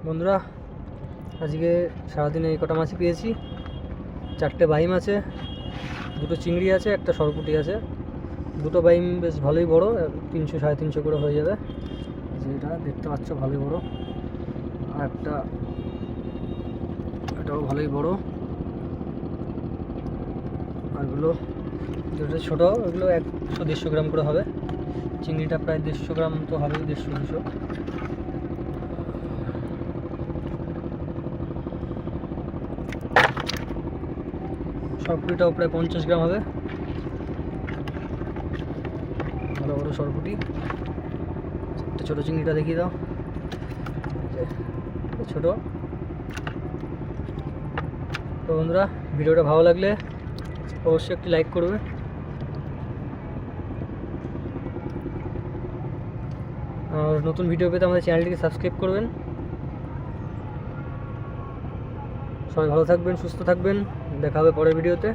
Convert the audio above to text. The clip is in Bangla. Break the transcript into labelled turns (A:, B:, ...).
A: বন্ধুরা, আজকে সারাদিনে এই কটা মাছই পেয়েছি। 4টে বাইম আছে, 2টো চিংড়ি আছে, একটা সরপুঁটি আছে। 2টো বাইম বেশ ভালোই বড়, 300 350 করে হয়ে যাবে। যেটা দেখতে পাচ্ছ ভালোই বড়। আর এটাও ভালোই বড়। আরগুলো দুটো ছোটো, ওগুলো 100-150 গ্রাম করে হবে। চিংড়িটা প্রায় 150 গ্রাম তো হবে, 150-200। সরপুঁটিটাও প্রায় 50 গ্রাম হবে। ভালো বড় সরপুঁটি। একটা ছোটো চিংড়িটা দেখিয়ে দাও, ছোটো। তো বন্ধুরা, ভিডিওটা ভালো লাগলে অবশ্যই একটি লাইক করবে। আর নতুন ভিডিও পেতে আমাদের চ্যানেলটিকে সাবস্ক্রাইব করবেন। সবাই ভালো থাকবেন, সুস্থ থাকবেন। দেখা হবে পরের ভিডিওতে।